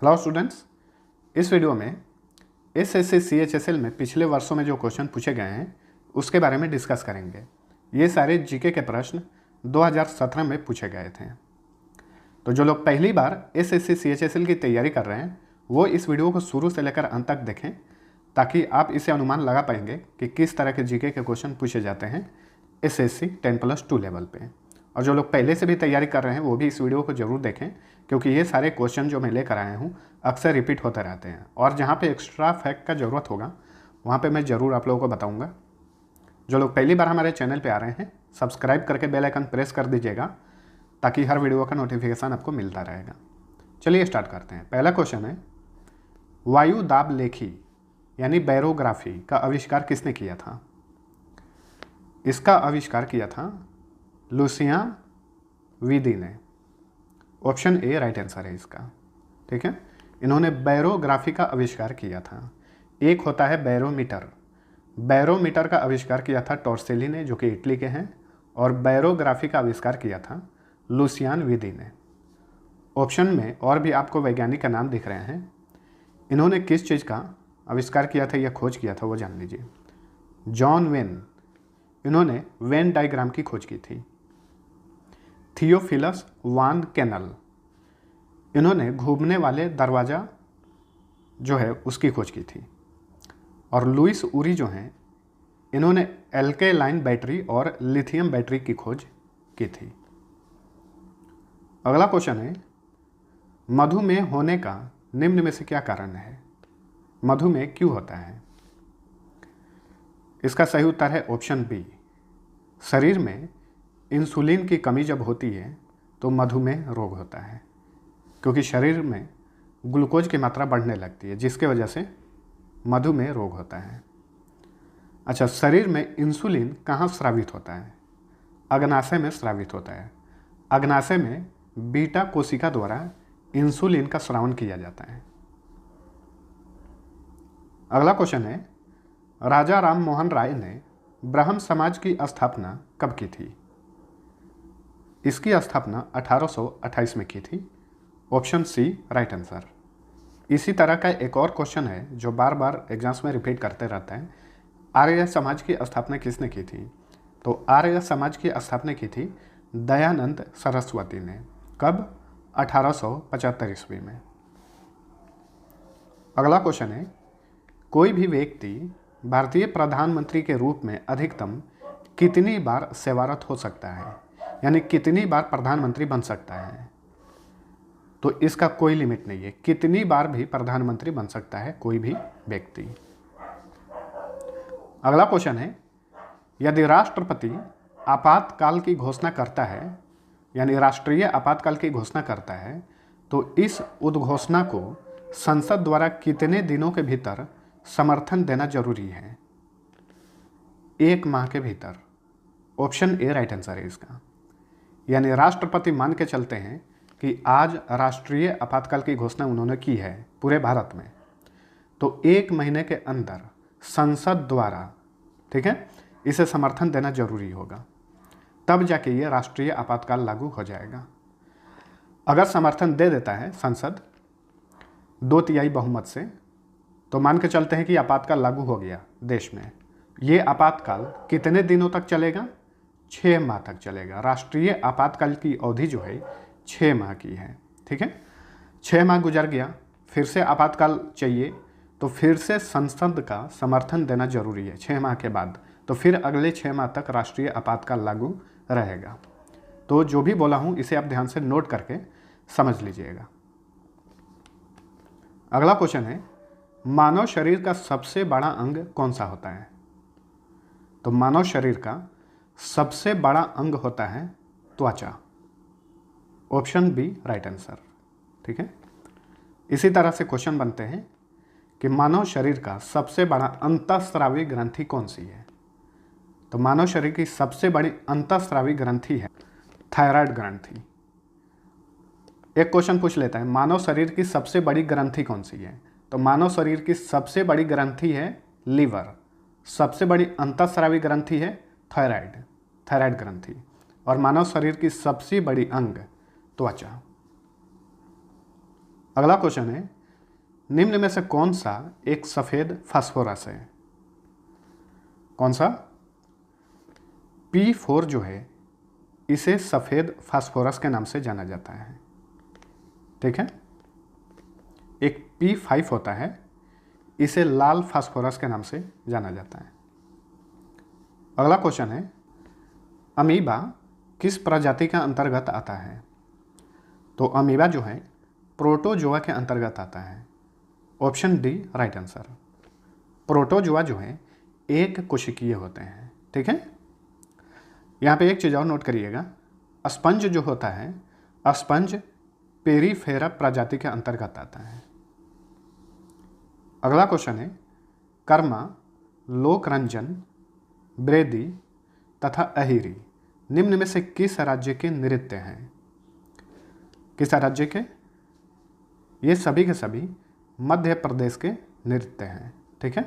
Hello students, इस video में SSC CHSL में पिछले वर्षों में जो क्वेश्चन पूछे गए हैं उसके बारे में डिस्कस करेंगे। ये सारे जीके के प्रश्न 2017 में पूछे गए थे। तो जो लोग पहली बार एसएससी सीएचएसएल की तैयारी कर रहे हैं वो इस वीडियो को शुरू से लेकर अंत तक देखें, ताकि आप इसे अनुमान लगा पाएंगे कि किस तरह के जीके के क्वेश्चन पूछे जाते हैं एसएससी 10+2 लेवल पे। और जो लोग पहले से भी तैयारी कर रहे हैं वो भी इस वीडियो को जरूर देखें, क्योंकि ये सारे क्वेश्चन जो मैं लेकर आया हूँ अक्सर रिपीट होते रहते हैं और जहाँ पे एक्स्ट्रा फैक्ट का ज़रूरत होगा वहाँ पे मैं ज़रूर आप लोगों को बताऊँगा। जो लोग पहली बार हमारे चैनल पे आ रहे हैं सब्सक्राइब करके बेल आइकन प्रेस कर दीजिएगा, ताकि हर वीडियो का नोटिफिकेशन आपको मिलता रहेगा। चलिए स्टार्ट करते हैं। पहला क्वेश्चन है, वायु दाब लेखी यानी बैरोग्राफी का आविष्कार किसने किया था? इसका आविष्कार किया था लुसिया विदी ने। ऑप्शन ए राइट आंसर है इसका। ठीक है, इन्होंने बैरोग्राफी का आविष्कार किया था। एक होता है बैरोमीटर। बैरोमीटर का आविष्कार किया था टॉर्सेली ने, जो कि इटली के हैं, और बैरोग्राफी का आविष्कार किया था लुसियान विदी ने। ऑप्शन में और भी आपको वैज्ञानिक का नाम दिख रहे हैं। इन्होंने किस चीज़ का आविष्कार किया था या खोज किया था वो जान लीजिए। जॉन वेन, इन्होंने वेन डायग्राम की खोज की थी। थियोफिलस वान कैनल, इन्होंने घूमने वाले दरवाज़ा जो है उसकी खोज की थी। और लुइस उरी जो हैं इन्होंने एल्केलाइन बैटरी और लिथियम बैटरी की खोज की थी। अगला क्वेश्चन है, मधुमेह होने का निम्न में से क्या कारण है? मधुमेह क्यों होता है? इसका सही उत्तर है ऑप्शन बी। शरीर में इंसुलिन की कमी जब होती है तो मधुमेह रोग होता है, क्योंकि शरीर में ग्लूकोज की मात्रा बढ़ने लगती है, जिसके वजह से मधुमेह रोग होता है। अच्छा, शरीर में इंसुलिन कहाँ स्रावित होता है? अग्नाशय में स्रावित होता है। अग्नाशय में बीटा कोशिका द्वारा इंसुलिन का स्रावन किया जाता है। अगला क्वेश्चन है, राजा राम मोहन राय ने ब्राह्म समाज की स्थापना कब की थी? इसकी स्थापना 1828 में की थी। Option C right answer. इसी तरह का एक और क्वेश्चन है जो बार बार एग्जाम्स में रिपीट करते रहता है, आर्य समाज की स्थापना किसने की थी? तो आर्य समाज की स्थापना की थी दयानंद सरस्वती ने। कब? 1875 ईस्वी में। अगला क्वेश्चन है, कोई भी व्यक्ति भारतीय प्रधानमंत्री के रूप में अधिकतम कितनी बार सेवारत हो सकता है, यानी कितनी बार प्रधानमंत्री बन सकता है? तो इसका कोई लिमिट नहीं है, कितनी बार भी प्रधानमंत्री बन सकता है कोई भी व्यक्ति। अगला क्वेश्चन है, यदि राष्ट्रपति आपातकाल की घोषणा करता है, यानी राष्ट्रीय आपातकाल की घोषणा करता है, तो इस उद्घोषणा को संसद द्वारा कितने दिनों के भीतर समर्थन देना जरूरी है? 1 माह के भीतर। ऑप्शन ए राइट आंसर है इसका। यानी राष्ट्रपति मान के चलते हैं कि आज राष्ट्रीय आपातकाल की घोषणा उन्होंने की है पूरे भारत में, तो 1 महीने के अंदर संसद द्वारा, ठीक है, इसे समर्थन देना जरूरी होगा, तब जाके ये राष्ट्रीय आपातकाल लागू हो जाएगा। अगर समर्थन दे देता है संसद 2/3 बहुमत से, तो मान के चलते हैं कि आपातकाल लागू हो गया देश में। ये आपातकाल कितने दिनों तक चलेगा? 6 माह तक चलेगा। राष्ट्रीय आपातकाल की अवधि जो है 6 माह की है। ठीक है, 6 माह गुजर गया, फिर से आपातकाल चाहिए, तो फिर से संसद का समर्थन देना जरूरी है 6 माह के बाद, तो फिर अगले 6 माह तक राष्ट्रीय आपातकाल लागू रहेगा। तो जो भी बोला हूँ इसे आप ध्यान से नोट करके समझ लीजिएगा। अगला क्वेश्चन है, मानव शरीर का सबसे बड़ा अंग कौन सा होता है? तो मानव शरीर का सबसे बड़ा अंग होता है त्वचा। Option B right answer. ठीक है, इसी तरह से क्वेश्चन बनते हैं कि मानव शरीर का सबसे बड़ा अंतःस्रावी ग्रंथि कौन सी है? तो मानव शरीर की सबसे बड़ी अंतःस्रावी ग्रंथि है थायराइड ग्रंथि। एक क्वेश्चन पूछ लेता है, मानव शरीर की सबसे बड़ी ग्रंथि कौन सी है? तो मानव शरीर की सबसे बड़ी ग्रंथि है लीवर। सबसे बड़ी अंतःस्रावी ग्रंथि है थायराइड ग्रंथि। और मानव शरीर की सबसे बड़ी अंग त्वचा। अगला क्वेश्चन है, निम्न में से कौन सा एक सफ़ेद फास्फोरस है? कौन सा? P4 जो है इसे सफ़ेद फास्फोरस के नाम से जाना जाता है। ठीक है, एक P5 होता है, इसे लाल फास्फोरस के नाम से जाना जाता है। अगला क्वेश्चन है, अमीबा किस प्रजाति के अंतर्गत आता है? तो अमीबा जो है प्रोटोजोआ के अंतर्गत आता है। Option D right answer. Protozoa जो है एक कोशिकीय होते हैं। ठीक है, यहाँ पे एक चीज़ और नोट करिएगा, स्पंज जो होता है, स्पंज पेरीफेरा प्रजाति के अंतर्गत आता है। अगला क्वेश्चन है, कर्मा, लोकरंजन, ब्रेदी तथा अहिरी निम्न में से किस राज्य के नृत्य हैं? किस राज्य के? ये सभी के सभी मध्य प्रदेश के नृत्य हैं। ठीक है,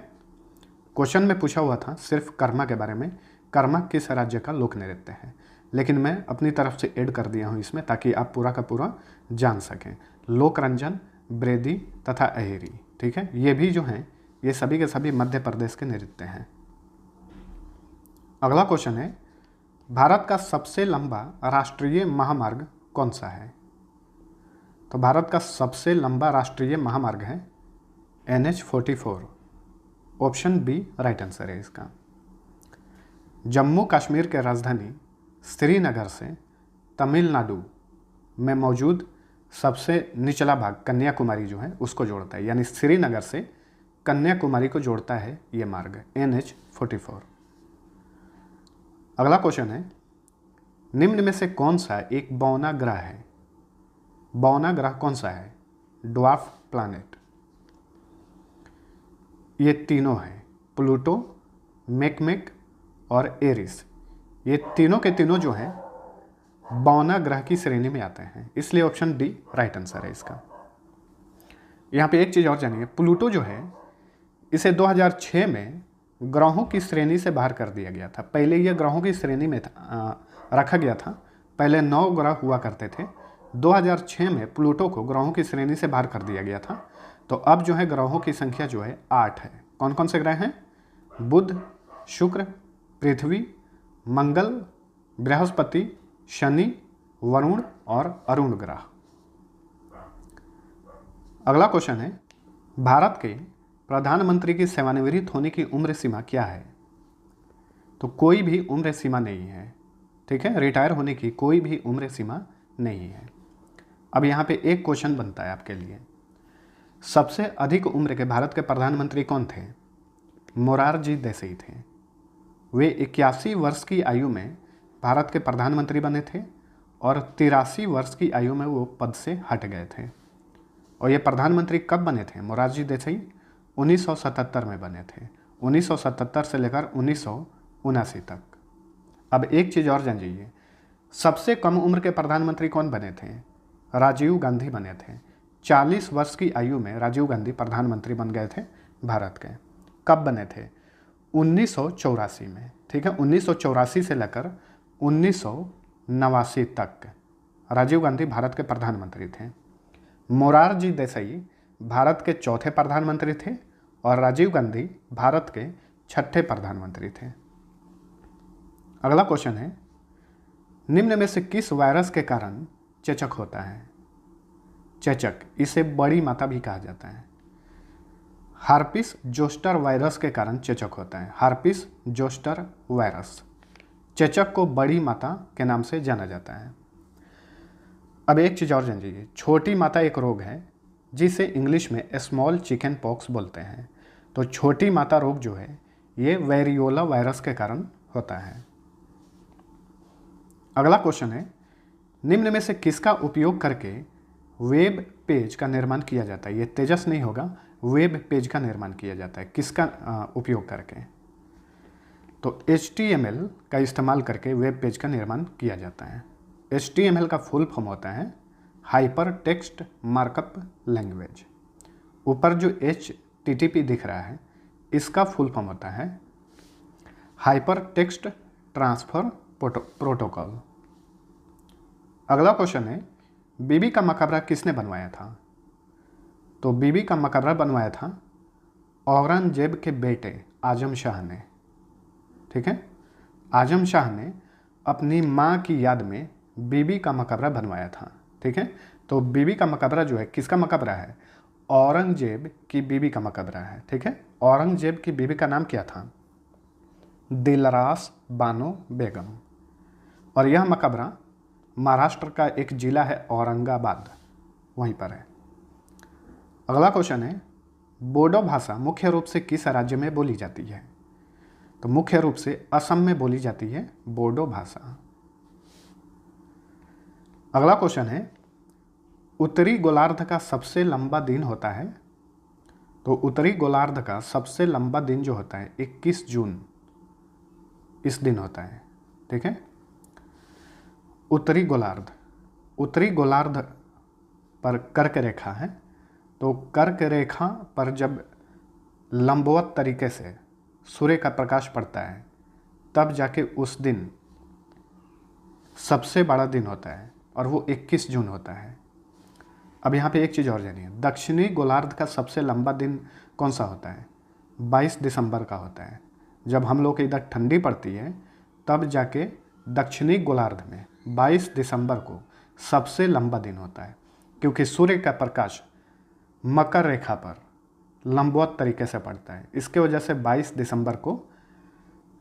क्वेश्चन में पूछा हुआ था सिर्फ कर्मा के बारे में, कर्मा किस राज्य का लोक नृत्य है, लेकिन मैं अपनी तरफ से ऐड कर दिया हूँ इसमें ताकि आप पूरा का पूरा जान सकें। लोकरंजन, ब्रेदी तथा अहिरी, ठीक है, ये भी जो हैं ये सभी के सभी मध्य प्रदेश के नृत्य हैं। अगला क्वेश्चन है, भारत का सबसे लंबा राष्ट्रीय महामार्ग कौन सा है? तो भारत का सबसे लंबा राष्ट्रीय महामार्ग है NH44। Option B right answer है इसका। जम्मू कश्मीर के राजधानी श्रीनगर से तमिलनाडु में मौजूद सबसे निचला भाग कन्याकुमारी जो है उसको जोड़ता है, यानी श्रीनगर से कन्याकुमारी को जोड़ता है ये मार्ग NH44। अगला क्वेश्चन है, निम्न में से कौन सा एक बौना ग्रह है? बौना ग्रह कौन सा है? Dwarf planet. ये तीनों हैं, प्लूटो, मेकमेक और एरिस। ये तीनों के तीनों जो हैं बौना ग्रह की श्रेणी में आते हैं, इसलिए ऑप्शन डी राइट आंसर है इसका। यहाँ पे एक चीज़ और जानिए, प्लूटो जो है इसे 2006 में ग्रहों की श्रेणी से बाहर कर दिया गया था। पहले ये ग्रहों की श्रेणी में रखा गया था, पहले 9 ग्रह हुआ करते थे। 2006 में प्लूटो को ग्रहों की श्रेणी से बाहर कर दिया गया था, तो अब जो है ग्रहों की संख्या जो है 8 है। कौन कौन से ग्रह हैं? बुध, शुक्र, पृथ्वी, मंगल, बृहस्पति, शनि, वरुण और अरुण ग्रह। अगला क्वेश्चन है, भारत के प्रधानमंत्री की सेवानिवृत्त होने की उम्र सीमा क्या है? तो कोई भी उम्र सीमा नहीं है। ठीक है, रिटायर होने की कोई भी उम्र सीमा नहीं है। अब यहाँ पे एक क्वेश्चन बनता है आपके लिए, सबसे अधिक उम्र के भारत के प्रधानमंत्री कौन थे? मोरारजी देसाई थे। वे 81 वर्ष की आयु में भारत के प्रधानमंत्री बने थे और 83 वर्ष की आयु में वो पद से हट गए थे। और ये प्रधानमंत्री कब बने थे? मोरारजी देसाई 1977 में बने थे, 1977 से लेकर 1979 तक। अब एक चीज़ और जान जाइए, सबसे कम उम्र के प्रधानमंत्री कौन बने थे? राजीव गांधी बने थे। 40 वर्ष की आयु में राजीव गांधी प्रधानमंत्री बन गए थे भारत के। कब बने थे? 1984 में। ठीक है, 1984 से लेकर 1989 तक राजीव गांधी भारत के प्रधानमंत्री थे। मोरारजी देसाई भारत के चौथे प्रधानमंत्री थे और राजीव गांधी भारत के छठे प्रधानमंत्री थे। अगला क्वेश्चन है, निम्न में से किस वायरस के कारण चेचक होता है? चेचक, इसे बड़ी माता भी कहा जाता है। हार्पिस जोस्टर वायरस के कारण चेचक होता है। हार्पिस जोस्टर वायरस, चेचक को बड़ी माता के नाम से जाना जाता है। अब एक चीज़ और जान लीजिए, छोटी माता एक रोग है जिसे इंग्लिश में स्मॉल चिकन पॉक्स बोलते हैं। तो छोटी माता रोग जो है ये वेरियोला वायरस के कारण होता है। अगला क्वेश्चन है, निम्न में से किसका उपयोग करके वेब पेज का निर्माण किया जाता है? ये तेजस नहीं होगा, वेब पेज का निर्माण किया जाता है। किसका उपयोग करके? तो HTML का इस्तेमाल करके वेब पेज का निर्माण किया जाता है। HTML का फुल फॉर्म होता है हाइपर टेक्स्ट मार्कअप लैंग्वेज। ऊपर जो HTTP दिख रहा है इसका फुल फॉर्म होता है हाइपर टेक्स्ट ट्रांसफर प्रोटोकॉल। अगला क्वेश्चन है, बीबी का मकबरा किसने बनवाया था? तो बीबी का मकबरा बनवाया था औरंगजेब के बेटे आजम शाह ने। ठीक है, आजम शाह ने अपनी माँ की याद में बीबी का मकबरा बनवाया था। ठीक है, तो बीबी का मकबरा जो है किसका मकबरा है? औरंगजेब की बीबी का मकबरा है। ठीक है, औरंगजेब की बीबी का नाम क्या था? दिलरास बानो बेगम। और यह मकबरा महाराष्ट्र का एक जिला है औरंगाबाद, वहीं पर है। अगला क्वेश्चन है, बोडो भाषा मुख्य रूप से किस राज्य में बोली जाती है? तो मुख्य रूप से असम में बोली जाती है बोडो भाषा। अगला क्वेश्चन है, उत्तरी गोलार्ध का सबसे लंबा दिन होता है? तो उत्तरी गोलार्ध का सबसे लंबा दिन जो होता है 21 जून इस दिन होता है। ठीक है, उत्तरी गोलार्ध पर कर्क रेखा है, तो कर्क रेखा पर जब लंबवत तरीके से सूर्य का प्रकाश पड़ता है तब जाके उस दिन सबसे बड़ा दिन होता है और वो 21 जून होता है। अब यहाँ पे एक चीज़ और जानिए, दक्षिणी गोलार्ध का सबसे लंबा दिन कौन सा होता है? 22 दिसंबर का होता है। जब हम लोग के इधर ठंडी पड़ती है तब जाके दक्षिणी गोलार्ध में 22 दिसंबर को सबसे लंबा दिन होता है, क्योंकि सूर्य का प्रकाश मकर रेखा पर लंबवत तरीके से पड़ता है। इसके वजह से 22 दिसंबर को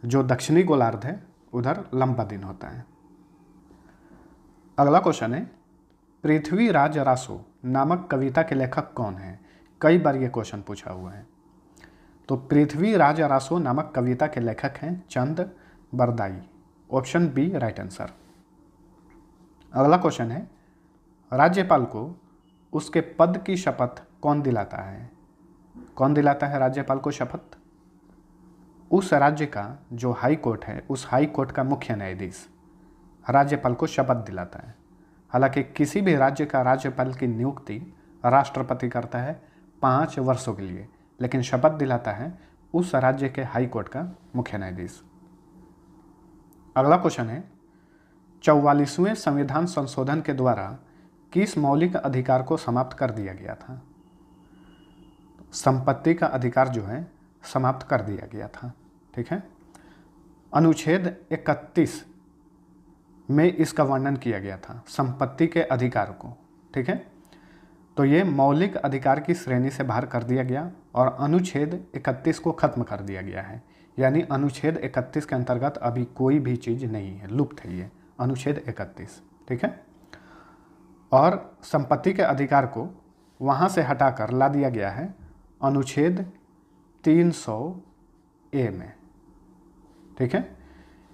जो दक्षिणी गोलार्ध है उधर लंबा दिन होता है। अगला क्वेश्चन है, पृथ्वीराज रासो नामक कविता के लेखक कौन है? कई बार ये क्वेश्चन पूछा हुआ है। तो पृथ्वीराज रासो नामक कविता के लेखक हैं Chand Bardai. Option B right answer. अगला क्वेश्चन है, राज्यपाल को उसके पद की शपथ कौन दिलाता है? कौन दिलाता है राज्यपाल को शपथ? उस राज्य का जो हाई कोर्ट है, उस हाई कोर्ट का मुख्य न्यायाधीश राज्यपाल को शपथ दिलाता है। हालांकि किसी भी राज्य का राज्यपाल की नियुक्ति राष्ट्रपति करता है 5 वर्षों के लिए, लेकिन शपथ दिलाता है उस राज्य के हाई कोर्ट का मुख्य न्यायाधीश। अगला क्वेश्चन है, 44वें संविधान संशोधन के द्वारा किस मौलिक अधिकार को समाप्त कर दिया गया था? संपत्ति का अधिकार जो है समाप्त कर दिया गया था। ठीक है, अनुच्छेद 31 में इसका वर्णन किया गया था संपत्ति के अधिकार को। ठीक है, तो ये मौलिक अधिकार की श्रेणी से बाहर कर दिया गया और अनुच्छेद 31 को खत्म कर दिया गया है। यानी अनुच्छेद 31 के अंतर्गत अभी कोई भी चीज़ नहीं है, लुप्त है ये अनुच्छेद 31। ठीक है, और संपत्ति के अधिकार को वहाँ से हटाकर ला दिया गया है अनुच्छेद 300A में। ठीक है,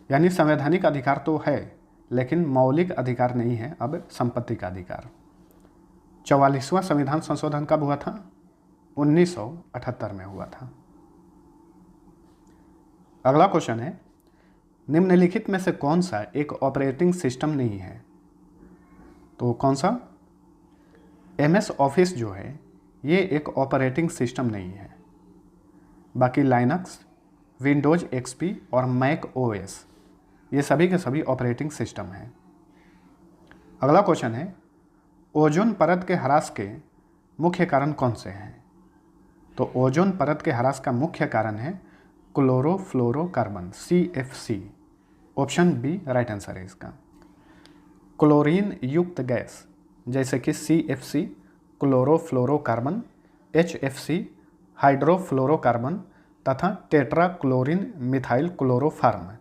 यानी संवैधानिक अधिकार तो है लेकिन मौलिक अधिकार नहीं है अब संपत्ति का अधिकार। 44वां संविधान संशोधन कब हुआ था? 1978 में हुआ था। अगला क्वेश्चन है, निम्नलिखित में से कौन सा एक ऑपरेटिंग सिस्टम नहीं है? तो कौन सा? MS ऑफिस जो है ये एक ऑपरेटिंग सिस्टम नहीं है। बाकी लाइनक्स, विंडोज XP और मैक OS ये सभी के सभी ऑपरेटिंग सिस्टम हैं। अगला क्वेश्चन है, ओजोन परत के ह्रास के मुख्य कारण कौन से हैं? तो ओजोन परत के ह्रास का मुख्य कारण है chlorofluorocarbon CFC। Option B right answer है इसका। क्लोरीन युक्त गैस जैसे कि CFC, क्लोरोफ्लोरोकार्बन, HFC, हाइड्रोफ्लोरोकार्बन तथा टेट्राक्लोरीन मिथाइल क्लोरोफार्म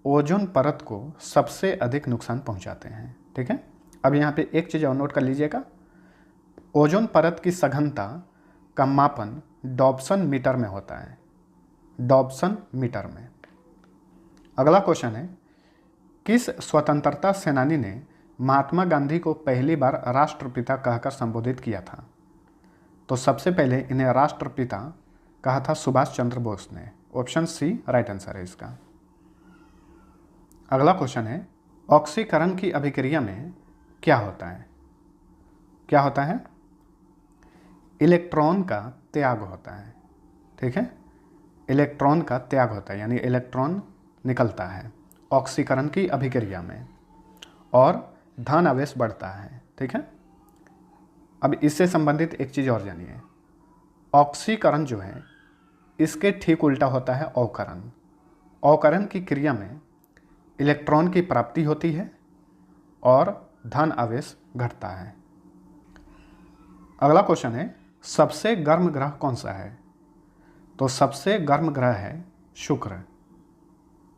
ओजोन परत को सबसे अधिक नुकसान पहुंचाते हैं। ठीक है, अब यहाँ पे एक चीज़ और नोट कर लीजिएगा, ओजोन परत की सघनता का मापन डॉप्सन मीटर में होता है, डॉप्सन मीटर में। अगला क्वेश्चन है, किस स्वतंत्रता सेनानी ने महात्मा गांधी को पहली बार राष्ट्रपिता कहकर संबोधित किया था? तो सबसे पहले इन्हें राष्ट्रपिता कहा था सुभाष चंद्र बोस ने। ऑप्शन सी राइट आंसर है इसका। अगला क्वेश्चन है, ऑक्सीकरण की अभिक्रिया में क्या होता है? क्या होता है? इलेक्ट्रॉन का त्याग होता है। ठीक है, इलेक्ट्रॉन का त्याग होता है, यानी इलेक्ट्रॉन निकलता है ऑक्सीकरण की अभिक्रिया में और धन आवेश बढ़ता है। ठीक है, अब इससे संबंधित एक चीज़ और जानिए, ऑक्सीकरण जो है इसके ठीक उल्टा होता है अवकरण। अवकरण की क्रिया में इलेक्ट्रॉन की प्राप्ति होती है और धन आवेश घटता है। अगला क्वेश्चन है, सबसे गर्म ग्रह कौन सा है? तो सबसे गर्म ग्रह है शुक्र।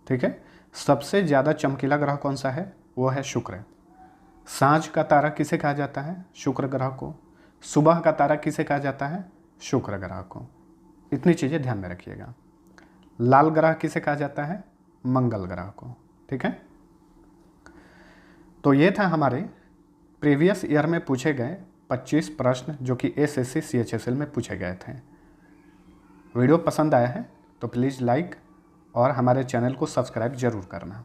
ठीक है, सबसे ज़्यादा चमकीला ग्रह कौन सा है? वो है शुक्र। सांझ का तारा किसे कहा जाता है? शुक्र ग्रह को। सुबह का तारा किसे कहा जाता है? शुक्र ग्रह को। इतनी चीज़ें ध्यान में रखिएगा। लाल ग्रह किसे कहा जाता है? मंगल ग्रह को। ठीक है, तो ये था हमारे प्रीवियस ईयर में पूछे गए 25 प्रश्न जो कि एसएससी सीएचएसएल में पूछे गए थे। वीडियो पसंद आया है तो प्लीज़ लाइक और हमारे चैनल को सब्सक्राइब ज़रूर करना।